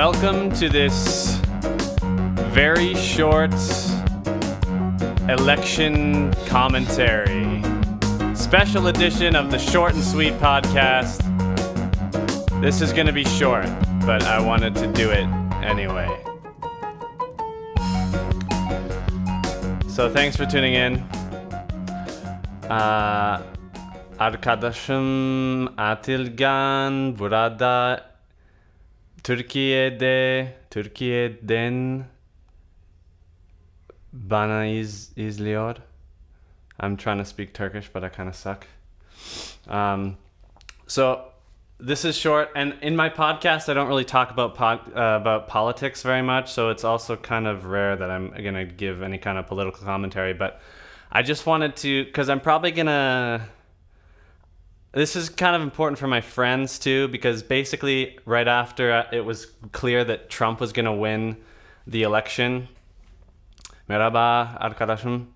Welcome to this very short election commentary. Special edition of the Short and Sweet podcast. This is going to be short, but I wanted to do it anyway. So thanks for tuning in. Arkadaşım Atilgan burada Türkiye'den bana izliyor. I'm trying to speak Turkish, but I kind of suck. So this is short, and in my podcast, I don't really talk about politics very much. So it's also kind of rare that I'm gonna give any kind of political commentary. But I just wanted to, because I'm probably gonna. This is kind of important for my friends too, because basically right after it was clear that Trump was gonna win the election. Merhaba arkadaşım.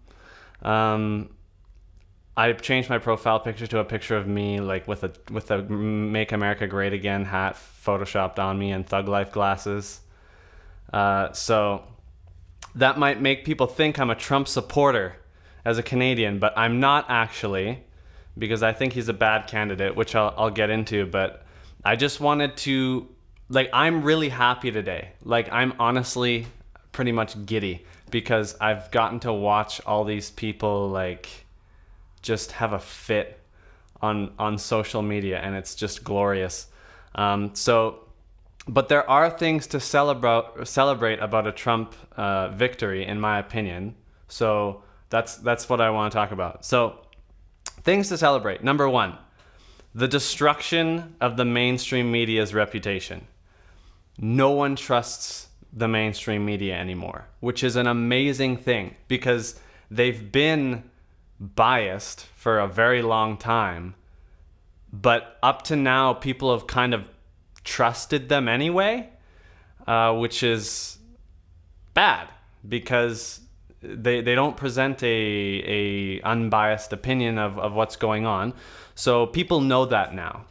I changed my profile picture to a picture of me, like with a "Make America Great Again" hat photoshopped on me and Thug Life glasses. So that might make people think I'm a Trump supporter as a Canadian, but I'm not actually, because I think he's a bad candidate, which I'll get into. But I just wanted to, I'm really happy today. I'm honestly pretty much giddy because I've gotten to watch all these people just have a fit on social media, and it's just glorious. But there are things to celebrate about a Trump victory, in my opinion. So that's what I want to talk about. So things to celebrate. Number one, the destruction of the mainstream media's reputation. No one trusts the mainstream media anymore, which is an amazing thing because they've been biased for a very long time, but up to now people have kind of trusted them anyway, which is bad because they don't present a unbiased opinion of what's going on. So people know that now.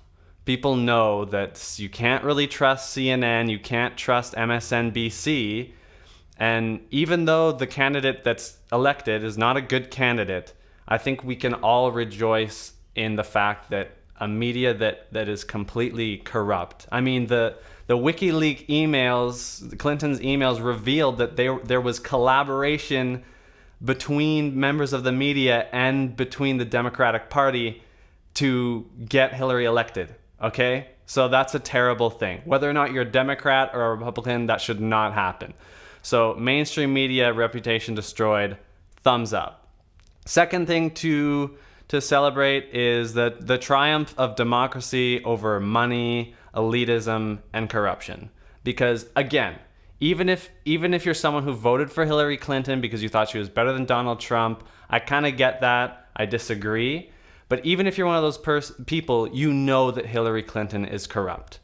People know that you can't really trust CNN, you can't trust MSNBC, and even though the candidate that's elected is not a good candidate, I think we can all rejoice in the fact that a media that is completely corrupt. I mean, the WikiLeaks emails, Clinton's emails revealed that there was collaboration between members of the media and between the Democratic Party to get Hillary elected, okay? So that's a terrible thing. Whether or not you're a Democrat or a Republican, that should not happen. So mainstream media reputation destroyed, thumbs up. Second thing to celebrate is the triumph of democracy over money, elitism, and corruption. Because again, even if you're someone who voted for Hillary Clinton because you thought she was better than Donald Trump, I kind of get that. I disagree. But even if you're one of those people, you know that Hillary Clinton is corrupt.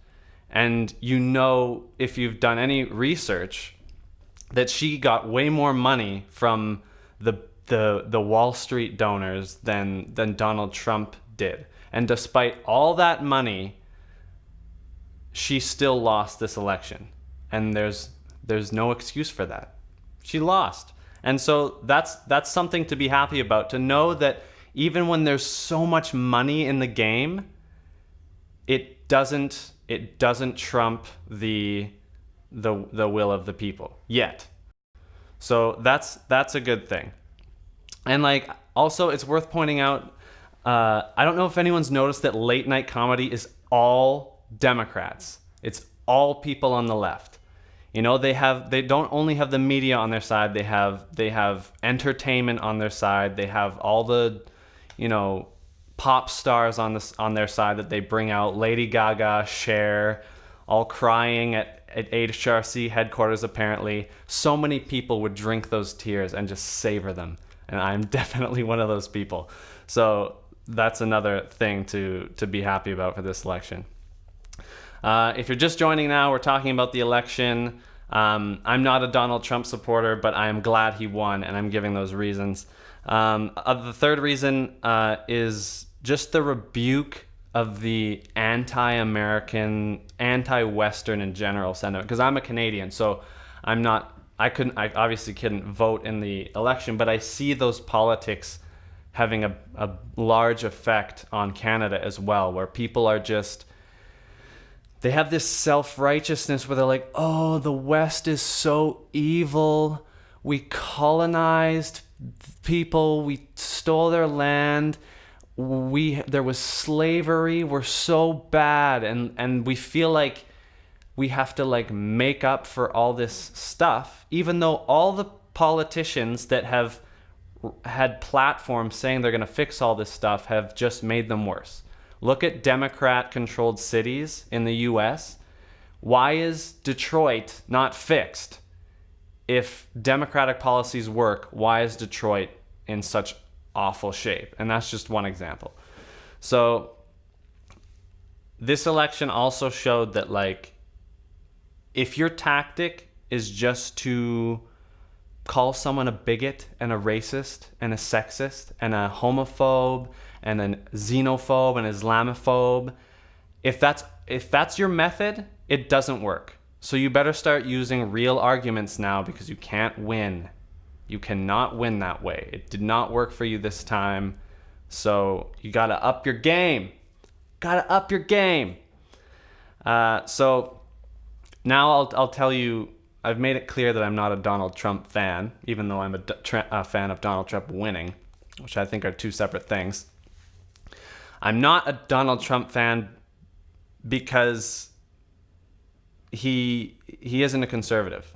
And you know, if you've done any research, that she got way more money from the Wall Street donors than Donald Trump did. And despite all that money, she still lost this election. And there's no excuse for that. She lost. And so that's something to be happy about, to know that even when there's so much money in the game, it doesn't trump the will of the people yet. So that's a good thing. And also it's worth pointing out, I don't know if anyone's noticed that late night comedy is all Democrats. It's all people on the left. You know, they don't only have the media on their side, they have entertainment on their side, they have all the, pop stars on their side that they bring out, Lady Gaga, Cher, all crying at HRC headquarters apparently. So many people would drink those tears and just savor them. And I'm definitely one of those people. So that's another thing to be happy about for this election. If you're just joining now, we're talking about the election. I'm not a Donald Trump supporter, but I am glad he won, and I'm giving those reasons. The third reason is just the rebuke of the anti-American, anti-Western in general sentiment, because I'm a Canadian, so I obviously couldn't vote in the election, but I see those politics having a large effect on Canada as well, where people are just, they have this self-righteousness where they're like, oh, the West is so evil. We colonized people. We stole their land. There was slavery. We're so bad. And we feel like we have to like make up for all this stuff, even though all the politicians that have had platforms saying they're going to fix all this stuff have just made them worse. Look at Democrat-controlled cities in the US. Why is Detroit not fixed? If Democratic policies work, why is Detroit in such awful shape? And that's just one example. So this election also showed that, like, if your tactic is just to call someone a bigot and a racist and a sexist and a homophobe and a xenophobe and Islamophobe, if that's your method, it doesn't work. So you better start using real arguments now, because you can't win. You cannot win that way. It did not work for you this time. So you got to up your game. So now I'll tell you, I've made it clear that I'm not a Donald Trump fan, even though I'm a fan of Donald Trump winning, which I think are two separate things. I'm not a Donald Trump fan because he isn't a conservative.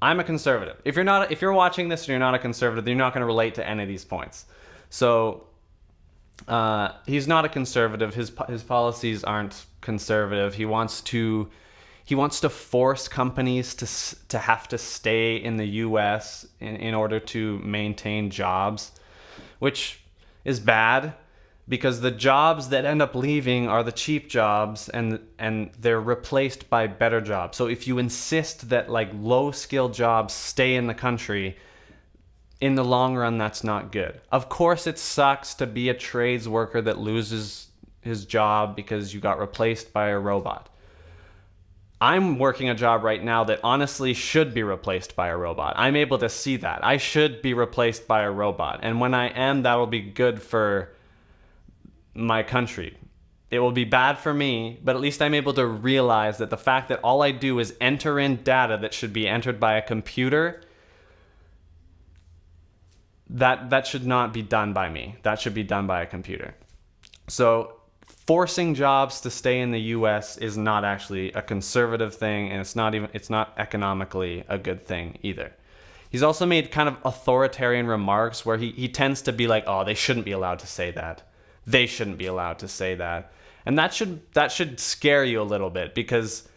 I'm a conservative. If you're watching this and you're not a conservative, you're not going to relate to any of these points. So he's not a conservative. His policies aren't conservative. He wants to force companies to have to stay in the U.S. in order to maintain jobs, which is bad, because the jobs that end up leaving are the cheap jobs, and they're replaced by better jobs. So if you insist that like low-skilled jobs stay in the country, in the long run, that's not good. Of course, it sucks to be a trades worker that loses his job because you got replaced by a robot. I'm working a job right now that honestly should be replaced by a robot. I'm able to see that. I should be replaced by a robot. And when I am, that'll be good for my country. It will be bad for me, but at least I'm able to realize that the fact that all I do is enter in data that should be entered by a computer, that should not be done by me. That should be done by a computer. So forcing jobs to stay in the US is not actually a conservative thing, and it's not economically a good thing either. He's also made kind of authoritarian remarks where he tends to be like, oh, they shouldn't be allowed to say that. They shouldn't be allowed to say that. And that should scare you a little bit, because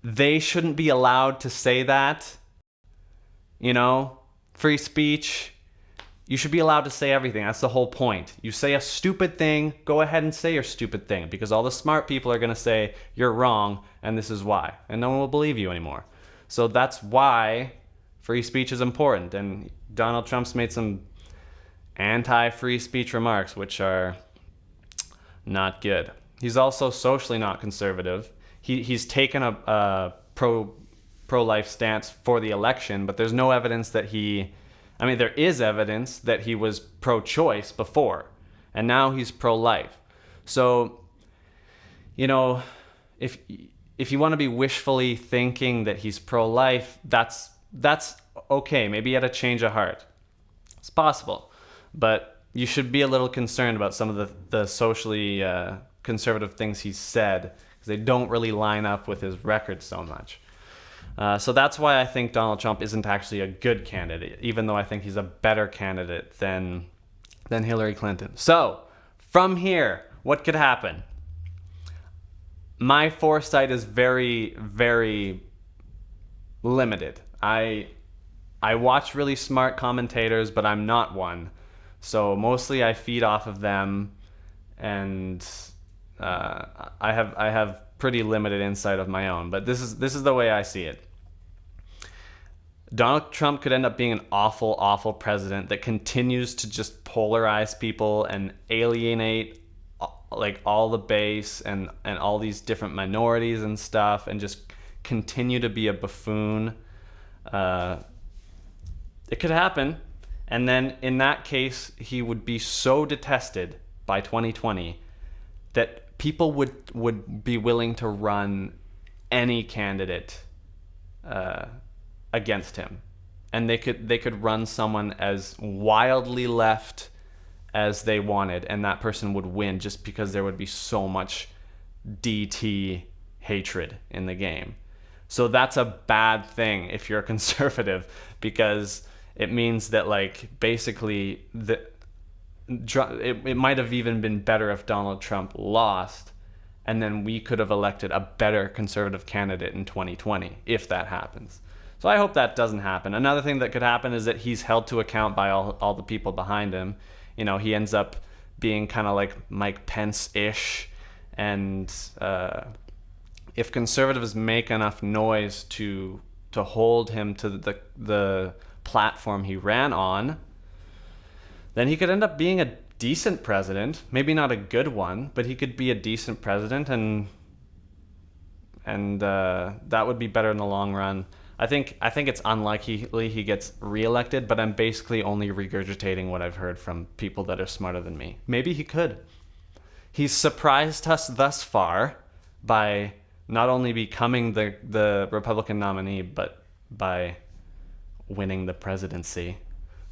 they shouldn't be allowed to say that. You know, free speech. You should be allowed to say everything. That's the whole point. You say a stupid thing, go ahead and say your stupid thing, because all the smart people are going to say you're wrong and this is why. And no one will believe you anymore. So that's why free speech is important. And Donald Trump's made some anti-free speech remarks, which are not good. He's also socially not conservative. He's taken a pro-life stance for the election, but there's no evidence that there is evidence that he was pro-choice before, and now he's pro-life. So, you know, if you want to be wishfully thinking that he's pro-life, that's okay. Maybe he had a change of heart. It's possible. But you should be a little concerned about some of the socially conservative things he's said, because they don't really line up with his record so much. So that's why I think Donald Trump isn't actually a good candidate, even though I think he's a better candidate than Hillary Clinton. So from here, what could happen? My foresight is very, very limited. I watch really smart commentators, but I'm not one. So mostly I feed off of them, and I have pretty limited insight of my own. But this is the way I see it. Donald Trump could end up being an awful, awful president that continues to just polarize people and alienate like all the base and all these different minorities and stuff, and just continue to be a buffoon. It could happen. And then in that case, he would be so detested by 2020 that people would be willing to run any candidate against him. And they could run someone as wildly left as they wanted, and that person would win just because there would be so much DT hatred in the game. So that's a bad thing if you're a conservative, because it means that, like, basically it might have even been better if Donald Trump lost, and then we could have elected a better conservative candidate in 2020 if that happens. So I hope that doesn't happen. Another thing that could happen is that he's held to account by all the people behind him. You know, he ends up being kind of like Mike Pence-ish, and if conservatives make enough noise to hold him to the platform he ran on, then he could end up being a decent president. Maybe not a good one, but he could be a decent president, and that would be better in the long run. I think it's unlikely he gets reelected, but I'm basically only regurgitating what I've heard from people that are smarter than me. Maybe he could. He's surprised us thus far by not only becoming the Republican nominee, but by winning the presidency.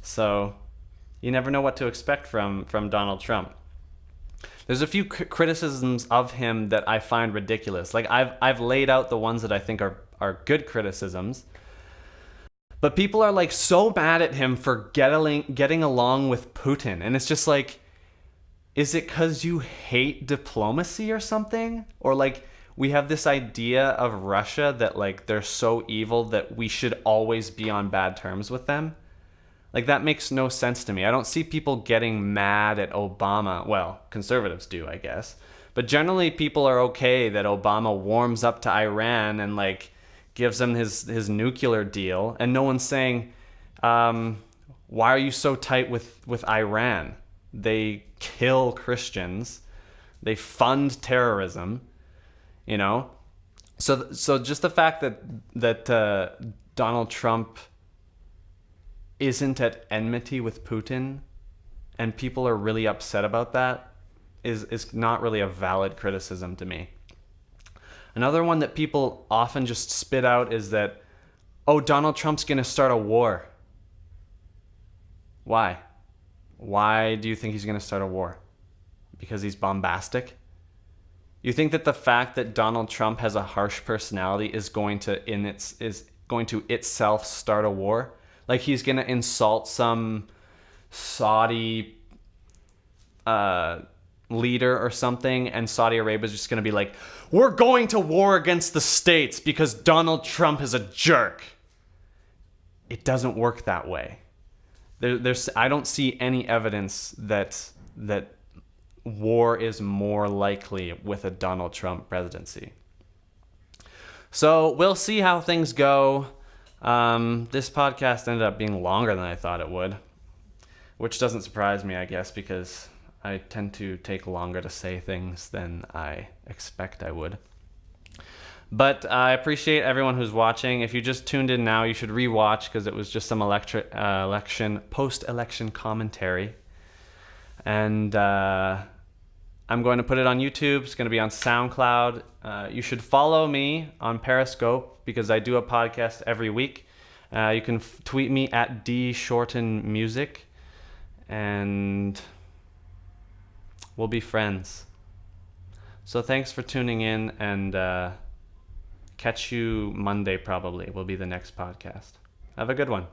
So you never know what to expect from Donald Trump. There's a few criticisms of him that I find ridiculous. Like, I've laid out the ones that I think are good criticisms, but people are like so mad at him for getting along with Putin, and it's just like, is it because you hate diplomacy or something? Or like, we have this idea of Russia that, like, they're so evil that we should always be on bad terms with them? Like, that makes no sense to me. I don't see people getting mad at Obama. Well, conservatives do, I guess. But generally, people are okay that Obama warms up to Iran and, like, gives them his nuclear deal. And no one's saying, why are you so tight with Iran? They kill Christians. They fund terrorism, you know? So just the fact that Donald Trump isn't at enmity with Putin and people are really upset about that is not really a valid criticism to me. Another one that people often just spit out is that, oh, Donald Trump's going to start a war. Why? Why do you think he's going to start a war? Because he's bombastic? You think that the fact that Donald Trump has a harsh personality is going to itself start a war? Like, he's going to insult some Saudi leader or something, and Saudi Arabia is just going to be like, we're going to war against the states because Donald Trump is a jerk. It doesn't work that way. I don't see any evidence that war is more likely with a Donald Trump presidency. So we'll see how things go. This podcast ended up being longer than I thought it would, which doesn't surprise me, I guess, because I tend to take longer to say things than I expect I would. But I appreciate everyone who's watching. If you just tuned in now, you should rewatch, because it was just some post-election commentary. And I'm going to put it on YouTube. It's going to be on SoundCloud. You should follow me on Periscope, because I do a podcast every week. You can tweet me at dshortenmusic, and we'll be friends. So thanks for tuning in, and catch you Monday probably will be the next podcast. Have a good one.